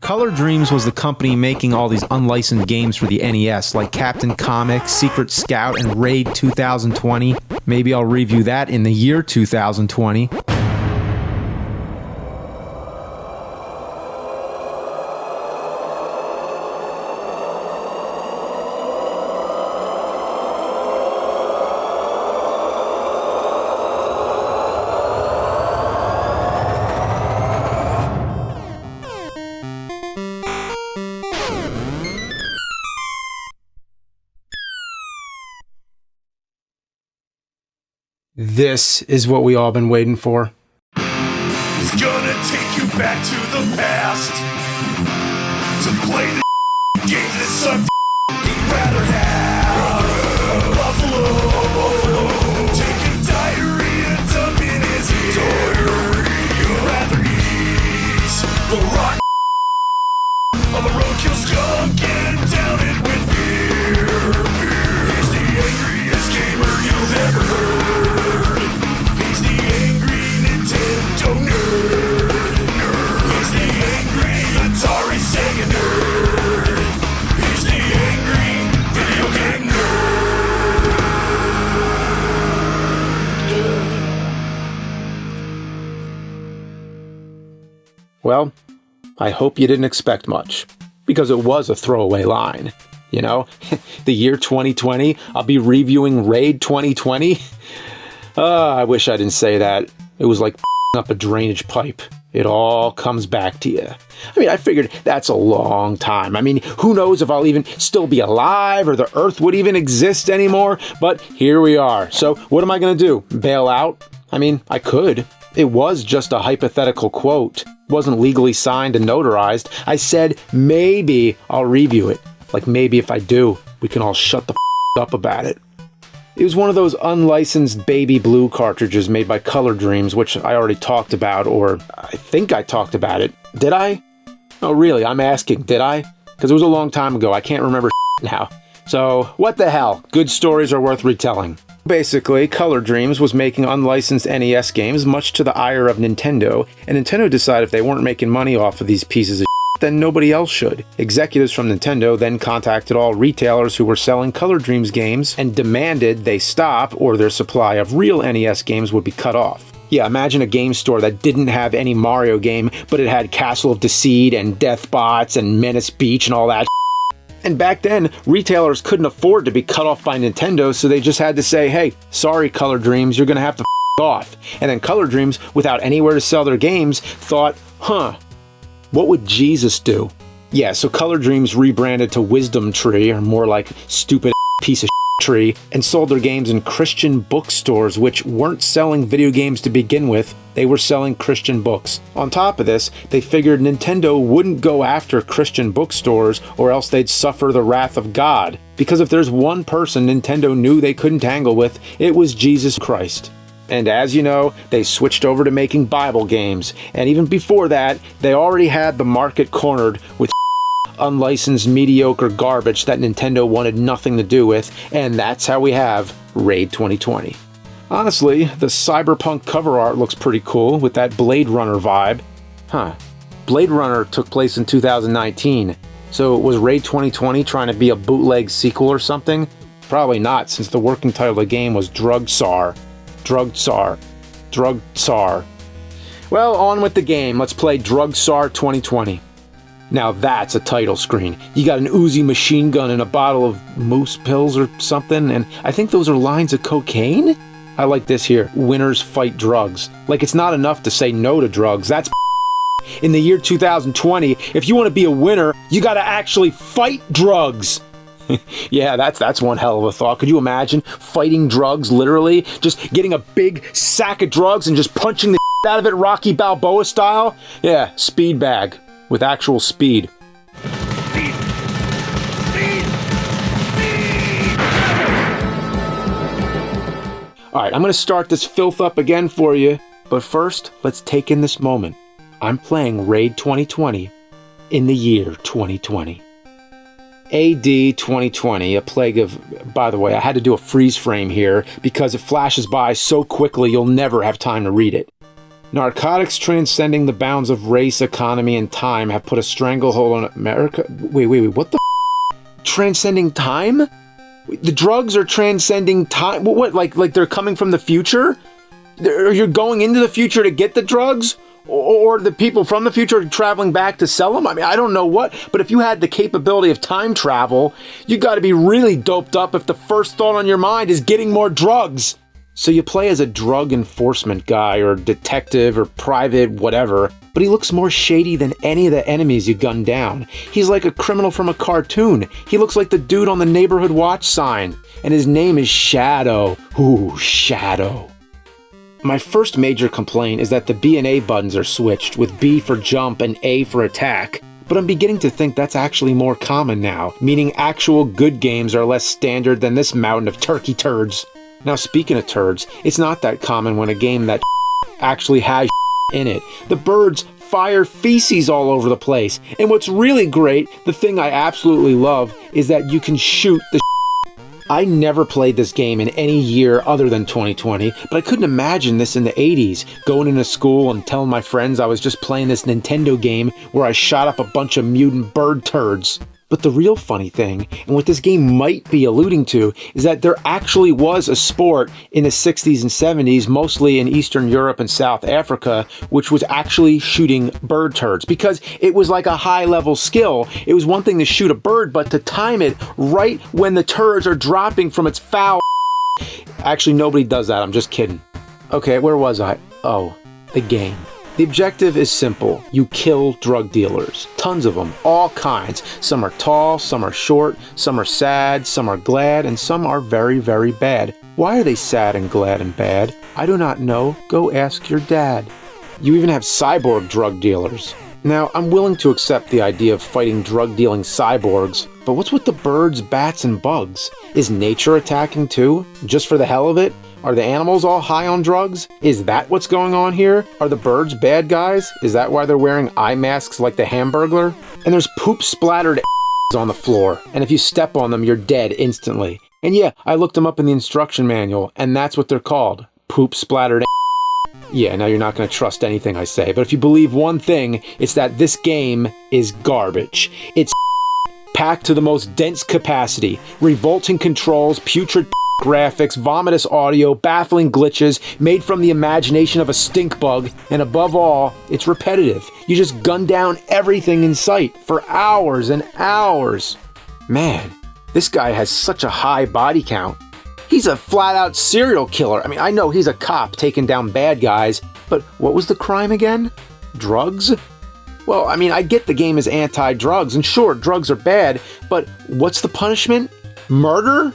Color Dreams was the company making all these unlicensed games for the NES, like Captain Comic, Secret Scout, and Raid 2020. Maybe I'll review that in the year 2020. This is what we all been waiting for. It's gonna take you back to the past to play the games that suck. You'd rather have a buffalo taking diarrhea and dump in his ear. You'd rather eat the rotten of a roadkill skunk and down it with beer. He's the angriest gamer you've ever heard. He's the angry Nintendo nerd. He's the angry Atari Sega nerd. He's the angry video game nerd. Well, I hope you didn't expect much, because it was a throwaway line. You know, the year 2020, I'll be reviewing Raid 2020. I wish I didn't say that. It was like up a drainage pipe. It all comes back to you. I mean, I figured that's a long time. I mean, who knows if I'll even still be alive or the Earth would even exist anymore, but here we are. So what am I going to do? Bail out? I mean, I could. It was just a hypothetical quote. It wasn't legally signed and notarized. I said maybe I'll review it. Like maybe if I do, we can all shut the up about it. It was one of those unlicensed baby blue cartridges made by Color Dreams, which I already talked about, or I think I talked about it. Did I? Oh, really? I'm asking, did I? Because it was a long time ago. I can't remember now. So, what the hell? Good stories are worth retelling. Basically, Color Dreams was making unlicensed NES games, much to the ire of Nintendo, and Nintendo decided if they weren't making money off of these pieces of then nobody else should. Executives from Nintendo then contacted all retailers who were selling Color Dreams games and demanded they stop or their supply of real NES games would be cut off. Yeah, imagine a game store that didn't have any Mario game, but it had Castle of Deceit and Deathbots and Menace Beach and all that. And back then, retailers couldn't afford to be cut off by Nintendo, so they just had to say, hey, sorry Color Dreams, you're gonna have to off. And then Color Dreams, without anywhere to sell their games, thought, what would Jesus do? Yeah, so Color Dreams rebranded to Wisdom Tree, or more like stupid piece of tree, and sold their games in Christian bookstores, which weren't selling video games to begin with. They were selling Christian books. On top of this, they figured Nintendo wouldn't go after Christian bookstores or else they'd suffer the wrath of God. Because if there's one person Nintendo knew they couldn't tangle with, it was Jesus Christ. And as you know, they switched over to making Bible games. And even before that, they already had the market cornered with unlicensed mediocre garbage that Nintendo wanted nothing to do with. And that's how we have Raid 2020. Honestly, the cyberpunk cover art looks pretty cool with that Blade Runner vibe. Blade Runner took place in 2019. So was Raid 2020 trying to be a bootleg sequel or something? Probably not, since the working title of the game was Drug Tsar. Drug Tsar. Drug Tsar. Well, on with the game. Let's play Drug Tsar 2020. Now that's a title screen. You got an Uzi machine gun and a bottle of moose pills or something, and I think those are lines of cocaine? I like this here. Winners fight drugs. Like it's not enough to say no to drugs. That's in the year 2020, if you want to be a winner, you gotta actually fight drugs. Yeah, that's one hell of a thought. Could you imagine fighting drugs, literally? Just getting a big sack of drugs and just punching the out of it Rocky Balboa style? Yeah, speed bag with actual speed. Speed! Speed! Speed! Alright, I'm going to start this filth up again for you. But first, let's take in this moment. I'm playing Raid 2020 in the year 2020. AD 2020, a plague of... By the way, I had to do a freeze frame here because it flashes by so quickly you'll never have time to read it. Narcotics transcending the bounds of race, economy, and time have put a stranglehold on America. Wait, what the transcending time? The drugs are transcending time? What, like they're coming from the future? You're going into the future to get the drugs? Or the people from the future are traveling back to sell them? I mean, I don't know what, but if you had the capability of time travel, you got to be really doped up if the first thought on your mind is getting more drugs. So you play as a drug enforcement guy or detective or private whatever, but he looks more shady than any of the enemies you gun down. He's like a criminal from a cartoon. He looks like the dude on the neighborhood watch sign, and his name is Shadow. Ooh, Shadow. My first major complaint is that the B and A buttons are switched, with B for jump and A for attack, but I'm beginning to think that's actually more common now, meaning actual good games are less standard than this mountain of turkey turds. Now speaking of turds, it's not that common when a game that actually has in it. The birds fire feces all over the place, and what's really great, the thing I absolutely love, is that you can shoot the I never played this game in any year other than 2020, but I couldn't imagine this in the 80s, going into school and telling my friends I was just playing this Nintendo game where I shot up a bunch of mutant bird turds. But the real funny thing, and what this game might be alluding to, is that there actually was a sport in the 60s and 70s, mostly in Eastern Europe and South Africa, which was actually shooting bird turds, because it was like a high-level skill. It was one thing to shoot a bird, but to time it right when the turds are dropping from its foul. Actually, nobody does that. I'm just kidding. Okay, where was I? Oh, the game. The objective is simple. You kill drug dealers. Tons of them, all kinds. Some are tall, some are short, some are sad, some are glad, and some are very, very bad. Why are they sad and glad and bad? I do not know. Go ask your dad. You even have cyborg drug dealers. Now, I'm willing to accept the idea of fighting drug-dealing cyborgs, but what's with the birds, bats, and bugs? Is nature attacking too? Just for the hell of it? Are the animals all high on drugs? Is that what's going on here? Are the birds bad guys? Is that why they're wearing eye masks like the Hamburglar? And there's poop splattered on the floor, and if you step on them, you're dead instantly. And yeah, I looked them up in the instruction manual, and that's what they're called. Poop splattered. Yeah, now you're not going to trust anything I say, but if you believe one thing, it's that this game is garbage. It's packed to the most dense capacity, revolting controls, putrid graphics, vomitous audio, baffling glitches, made from the imagination of a stink bug, and above all, it's repetitive. You just gun down everything in sight for hours and hours. Man, this guy has such a high body count. He's a flat-out serial killer. I mean, I know he's a cop taking down bad guys, but what was the crime again? Drugs? Well, I mean, I get the game is anti-drugs, and sure, drugs are bad, but what's the punishment? Murder?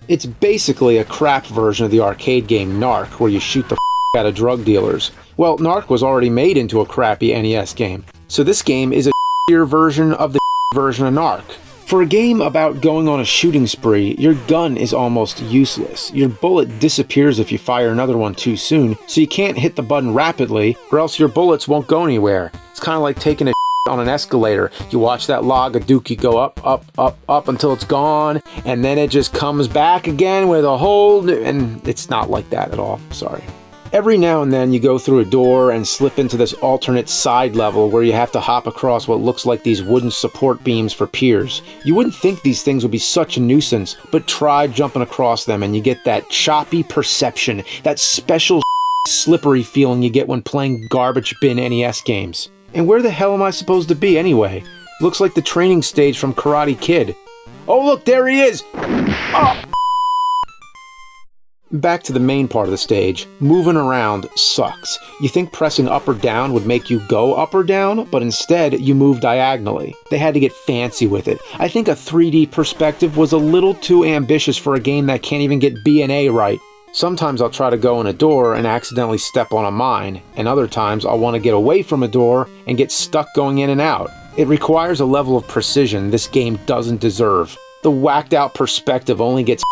It's basically a crap version of the arcade game Narc, where you shoot the out of drug dealers. Well, Narc was already made into a crappy NES game, so this game is a version of the version of Narc. For a game about going on a shooting spree, your gun is almost useless. Your bullet disappears if you fire another one too soon, so you can't hit the button rapidly, or else your bullets won't go anywhere. It's kind of like taking a on an escalator. You watch that log of dookie go up, up, up, up until it's gone, and then it just comes back again with a whole new... And it's not like that at all. Sorry. Every now and then you go through a door and slip into this alternate side level where you have to hop across what looks like these wooden support beams for piers. You wouldn't think these things would be such a nuisance, but try jumping across them and you get that choppy perception, that special slippery feeling you get when playing garbage bin NES games. And where the hell am I supposed to be anyway? Looks like the training stage from Karate Kid. Oh look, there he is! Oh! Back to the main part of the stage, moving around sucks. You think pressing up or down would make you go up or down, but instead you move diagonally. They had to get fancy with it. I think a 3D perspective was a little too ambitious for a game that can't even get B and A right. Sometimes I'll try to go in a door and accidentally step on a mine, and other times I'll want to get away from a door and get stuck going in and out. It requires a level of precision this game doesn't deserve. The whacked out perspective only gets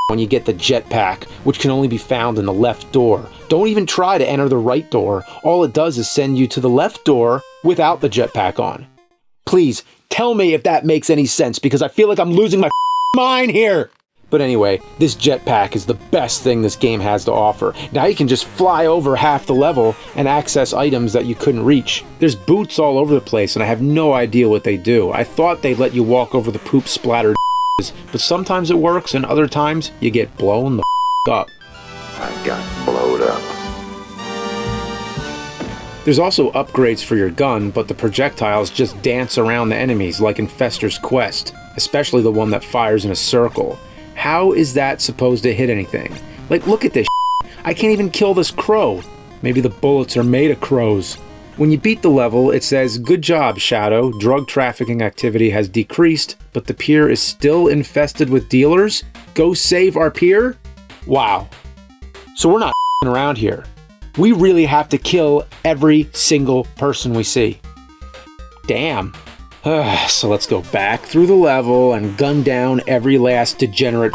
when you get the jetpack, which can only be found in the left door. Don't even try to enter the right door. All it does is send you to the left door without the jetpack on. Please, tell me if that makes any sense, because I feel like I'm losing my mind here. But anyway, this jetpack is the best thing this game has to offer. Now you can just fly over half the level and access items that you couldn't reach. There's boots all over the place and I have no idea what they do. I thought they'd let you walk over the poop splattered but sometimes it works and other times you get blown the up. I got blowed up. There's also upgrades for your gun, but the projectiles just dance around the enemies like in Fester's Quest, especially the one that fires in a circle. How is that supposed to hit anything? Like, look at this shit. I can't even kill this crow. Maybe the bullets are made of crows. When you beat the level, it says, "Good job, Shadow. Drug trafficking activity has decreased, but the pier is still infested with dealers. Go save our pier?" Wow. So we're not around here. We really have to kill every single person we see. Damn. So let's go back through the level and gun down every last degenerate.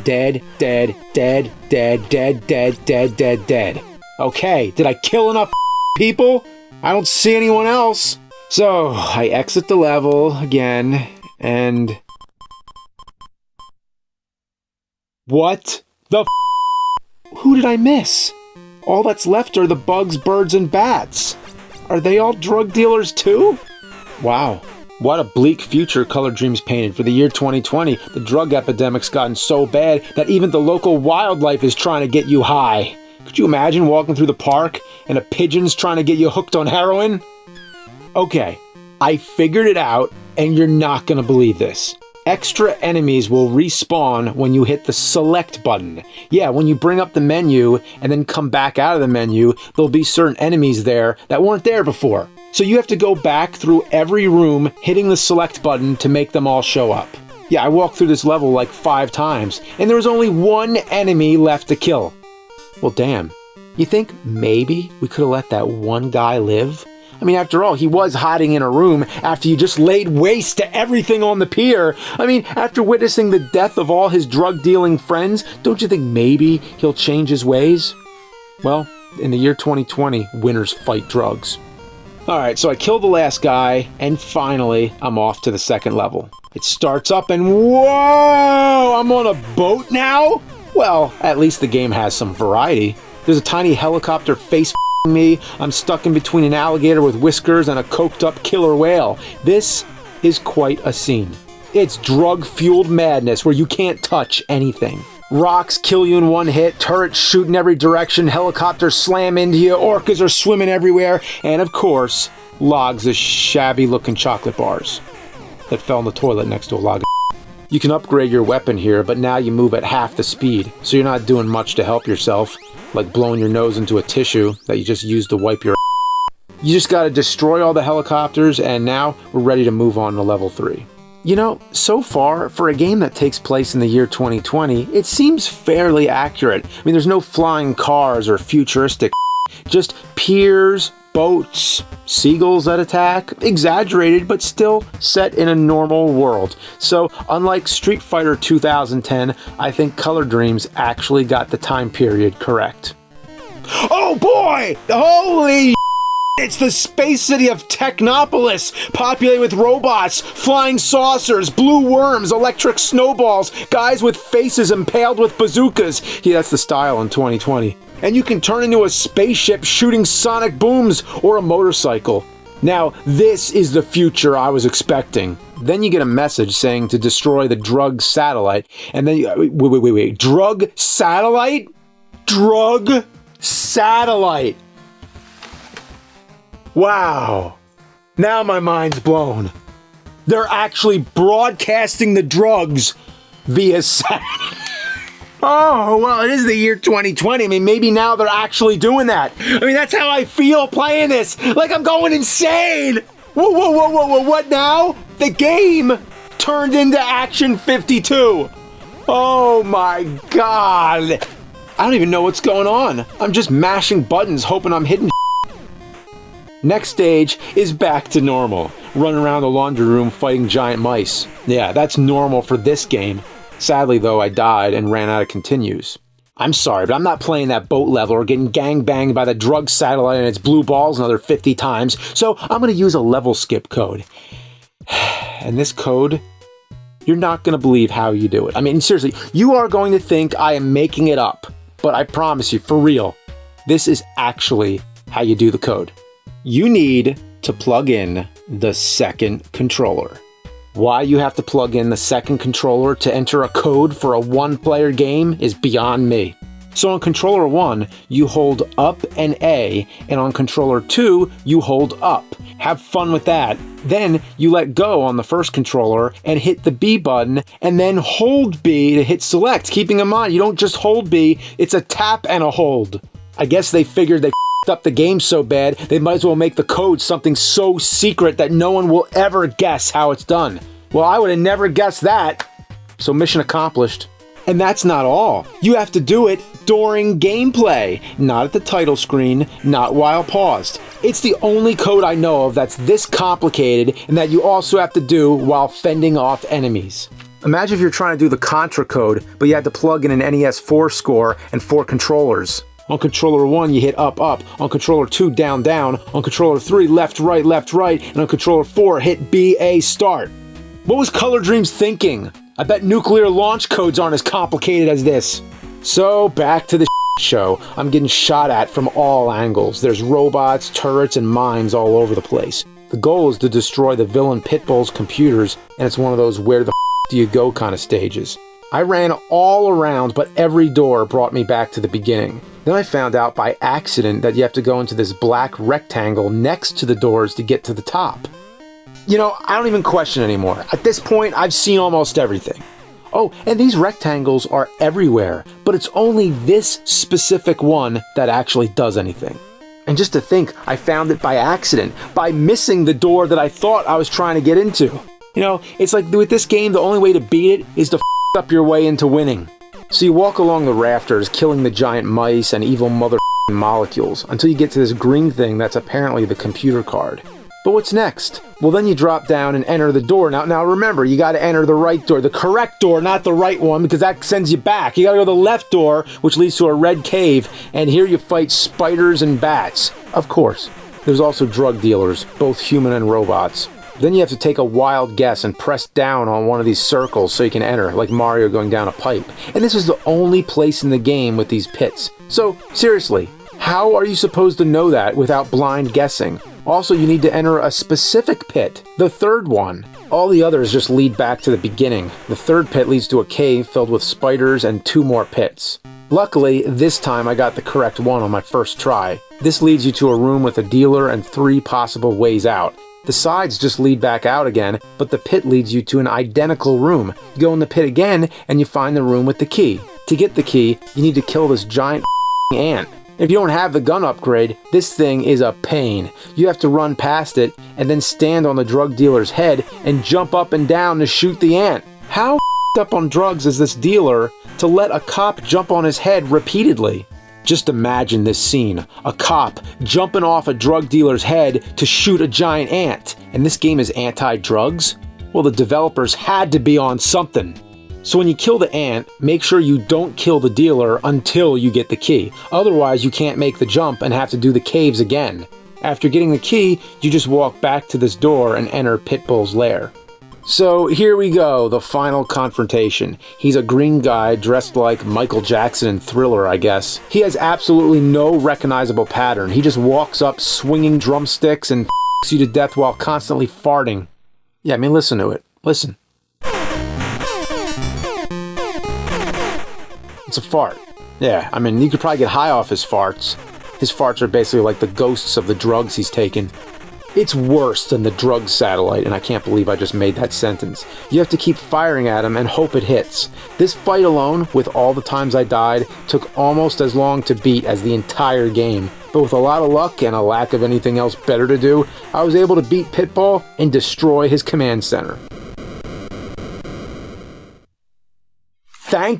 Dead, dead, dead, dead, dead, dead, dead, dead, dead. Okay, did I kill enough people? I don't see anyone else. So I exit the level again and... What the Who did I miss? All that's left are the bugs, birds, and bats. Are they all drug dealers too? Wow. What a bleak future Color Dreams painted for the year 2020. The drug epidemic's gotten so bad that even the local wildlife is trying to get you high. Could you imagine walking through the park and a pigeon's trying to get you hooked on heroin? Okay, I figured it out, and you're not gonna believe this. Extra enemies will respawn when you hit the select button. Yeah, when you bring up the menu and then come back out of the menu, there'll be certain enemies there that weren't there before. So you have to go back through every room, hitting the select button to make them all show up. Yeah, I walked through this level like 5 times, and there was only one enemy left to kill. Well, damn. You think maybe we could have let that one guy live? I mean, after all, he was hiding in a room after you just laid waste to everything on the pier. I mean, after witnessing the death of all his drug-dealing friends, don't you think maybe he'll change his ways? Well, in the year 2020, winners fight drugs. Alright, so I killed the last guy, and finally, I'm off to the second level. It starts up and whoa! I'm on a boat now? Well, at least the game has some variety. There's a tiny helicopter face me. I'm stuck in between an alligator with whiskers and a coked up killer whale. This is quite a scene. It's drug-fueled madness where you can't touch anything. Rocks kill you in one hit, turrets shoot in every direction, helicopters slam into you, orcas are swimming everywhere, and of course, logs of shabby-looking chocolate bars that fell in the toilet next to a log of. You can upgrade your weapon here, but now you move at half the speed, so you're not doing much to help yourself, like blowing your nose into a tissue that you just used to wipe your. You just gotta destroy all the helicopters, and now we're ready to move on to level 3. You know, so far, for a game that takes place in the year 2020, it seems fairly accurate. I mean, there's no flying cars or futuristic just piers, boats, seagulls that attack, exaggerated but still set in a normal world. So, unlike Street Fighter 2010, I think Color Dreams actually got the time period correct. Oh boy! Holy it's the space city of Technopolis, populated with robots, flying saucers, blue worms, electric snowballs, guys with faces impaled with bazookas. Yeah, that's the style in 2020. And you can turn into a spaceship shooting sonic booms or a motorcycle. Now, this is the future I was expecting. Then you get a message saying to destroy the drug satellite, and then, wait, drug satellite? Drug satellite! Wow. Now my mind's blown. They're actually broadcasting the drugs via satellite. Oh, well, it is the year 2020. I mean, maybe now they're actually doing that. I mean, that's how I feel playing this. Like I'm going insane. Whoa, what now? The game turned into Action 52. Oh my God. I don't even know what's going on. I'm just mashing buttons hoping I'm hitting. Next stage is back to normal. Running around the laundry room fighting giant mice. Yeah, that's normal for this game. Sadly though, I died and ran out of continues. I'm sorry, but I'm not playing that boat level or getting gangbanged by the drug satellite and its blue balls another 50 times, so I'm gonna use a level skip code. And this code You're not going to believe how you do it. I mean, seriously, you are going to think I am making it up, but I promise you, for real, this is actually how you do the code. You need to plug in the second controller. Why you have to plug in the second controller to enter a code for a one-player game is beyond me. So on controller 1, you hold up and A, and on controller 2, you hold up. Have fun with that. Then you let go on the first controller and hit the B button, and then hold B to hit select. Keeping in mind, you don't just hold B, it's a tap and a hold. I guess they figured they f***ed up the game so bad, they might as well make the code something so secret that no one will ever guess how it's done. Well, I would have never guessed that. So mission accomplished. And that's not all. You have to do it during gameplay, not at the title screen, not while paused. It's the only code I know of that's this complicated and that you also have to do while fending off enemies. Imagine if you're trying to do the Contra code, but you had to plug in an NES 4 score and 4 controllers. On controller 1, you hit up, up. On controller 2, down, down. On controller 3, left, right, left, right. And on controller 4, hit B, A, start. What was Color Dreams thinking? I bet nuclear launch codes aren't as complicated as this. So back to the show. I'm getting shot at from all angles. There's robots, turrets, and mines all over the place. The goal is to destroy the villain Pitbull's computers, and it's one of those where the do you go kind of stages. I ran all around, but every door brought me back to the beginning. Then I found out by accident that you have to go into this black rectangle next to the doors to get to the top. You know, I don't even question anymore. At this point, I've seen almost everything. Oh, and these rectangles are everywhere, but it's only this specific one that actually does anything. And just to think, I found it by accident, by missing the door that I thought I was trying to get into. You know, it's like with this game, the only way to beat it is to f*** up your way into winning. So you walk along the rafters, killing the giant mice and evil mother molecules, until you get to this green thing that's apparently the computer card. But what's next? Well, then you drop down and enter the door. Now remember, you got to enter the right door, the correct door, not the right one, because that sends you back. You got to go to the left door, which leads to a red cave, and here you fight spiders and bats. Of course, there's also drug dealers, both human and robots. Then you have to take a wild guess and press down on one of these circles so you can enter, like Mario going down a pipe. And this is the only place in the game with these pits. So, seriously, how are you supposed to know that without blind guessing? Also, you need to enter a specific pit, the third one. All the others just lead back to the beginning. The third pit leads to a cave filled with spiders and 2 more pits. Luckily, this time I got the correct one on my first try. This leads you to a room with a dealer and 3 possible ways out. The sides just lead back out again, but the pit leads you to an identical room. You go in the pit again, and you find the room with the key. To get the key, you need to kill this giant ant. If you don't have the gun upgrade, this thing is a pain. You have to run past it, and then stand on the drug dealer's head and jump up and down to shoot the ant. How up on drugs is this dealer to let a cop jump on his head repeatedly? Just imagine this scene. A cop jumping off a drug dealer's head to shoot a giant ant. And this game is anti-drugs? Well, the developers had to be on something. So when you kill the ant, make sure you don't kill the dealer until you get the key. Otherwise, you can't make the jump and have to do the caves again. After getting the key, you just walk back to this door and enter Pitbull's lair. So here we go, the final confrontation. He's a green guy dressed like Michael Jackson in Thriller, I guess. He has absolutely no recognizable pattern. He just walks up swinging drumsticks and f***s you to death while constantly farting. Yeah, I mean, listen to it. Listen. It's a fart. Yeah, I mean, you could probably get high off his farts. His farts are basically like the ghosts of the drugs he's taken. It's worse than the drug satellite, and I can't believe I just made that sentence. You have to keep firing at him and hope it hits. This fight alone, with all the times I died, took almost as long to beat as the entire game. But with a lot of luck and a lack of anything else better to do, I was able to beat Pitbull and destroy his command center. Thank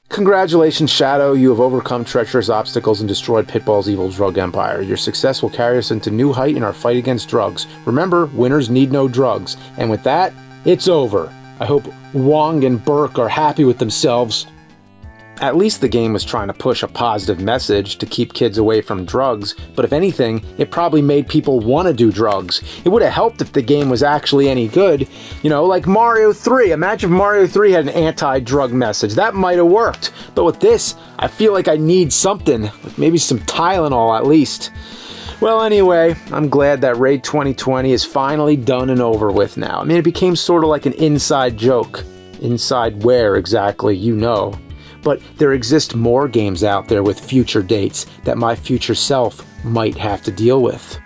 Congratulations, Shadow. You have overcome treacherous obstacles and destroyed Pitbull's evil drug empire. Your success will carry us into new height in our fight against drugs. Remember, winners need no drugs. And with that, it's over. I hope Wong and Burke are happy with themselves. At least the game was trying to push a positive message to keep kids away from drugs, but if anything, it probably made people want to do drugs. It would have helped if the game was actually any good. You know, like Mario 3. Imagine if Mario 3 had an anti-drug message. That might have worked. But with this, I feel like I need something, like maybe some Tylenol at least. Well, anyway, I'm glad that Raid 2020 is finally done and over with now. I mean, it became sort of like an inside joke. Inside where exactly, you know. But there exist more games out there with future dates that my future self might have to deal with.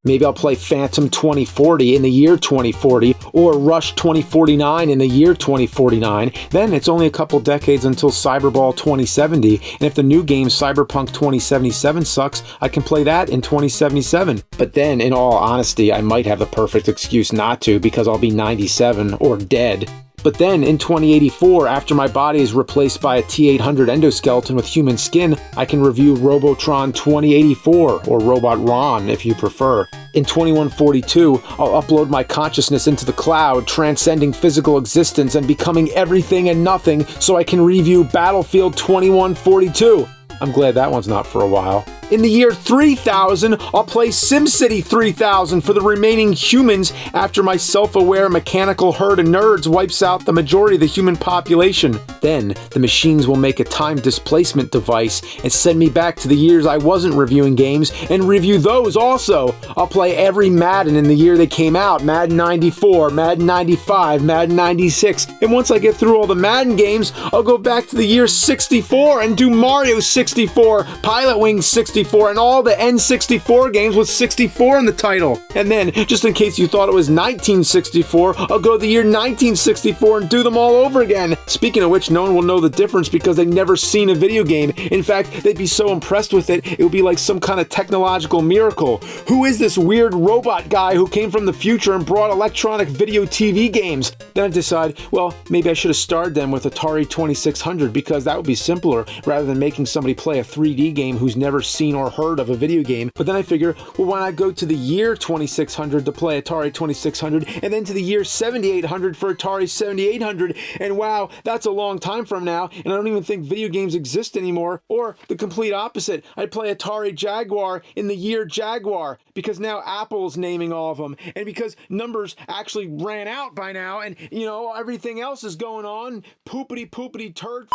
Maybe I'll play Phantom 2040 in the year 2040, or Rush 2049 in the year 2049. Then it's only a couple decades until Cyberball 2070, and if the new game Cyberpunk 2077 sucks, I can play that in 2077. But then, in all honesty, I might have the perfect excuse not to because I'll be 97 or dead. But then, in 2084, after my body is replaced by a T-800 endoskeleton with human skin, I can review Robotron 2084, or Robot Ron if you prefer. In 2142, I'll upload my consciousness into the cloud, transcending physical existence and becoming everything and nothing so I can review Battlefield 2142. I'm glad that one's not for a while. In the year 3000, I'll play SimCity 3000 for the remaining humans after my self-aware mechanical herd of nerds wipes out the majority of the human population. Then, the machines will make a time displacement device and send me back to the years I wasn't reviewing games and review those also. I'll play every Madden in the year they came out, Madden 94, Madden 95, Madden 96, and once I get through all the Madden games, I'll go back to the year 64 and do Mario 64, Pilot Wings 64, and all the N64 games with 64 in the title. And then, just in case you thought it was 1964, I'll go to the year 1964 and do them all over again. Speaking of which, no one will know the difference because they've never seen a video game. In fact, they'd be so impressed with it, it would be like some kind of technological miracle. Who is this weird robot guy who came from the future and brought electronic video TV games? Then I decide, well, maybe I should have started them with Atari 2600 because that would be simpler rather than making somebody play a 3D game who's never seen or heard of a video game. But then I figure, well, why not go to the year 2600 to play Atari 2600 and then to the year 7800 for Atari 7800? And wow, that's a long time from now, and I don't even think video games exist anymore. Or the complete opposite, I'd play Atari Jaguar in the year Jaguar because now Apple's naming all of them, and because numbers actually ran out by now, and you know, everything else is going on, poopity turd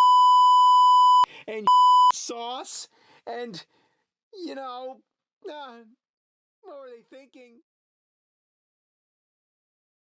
and sauce, and you know, what were they thinking?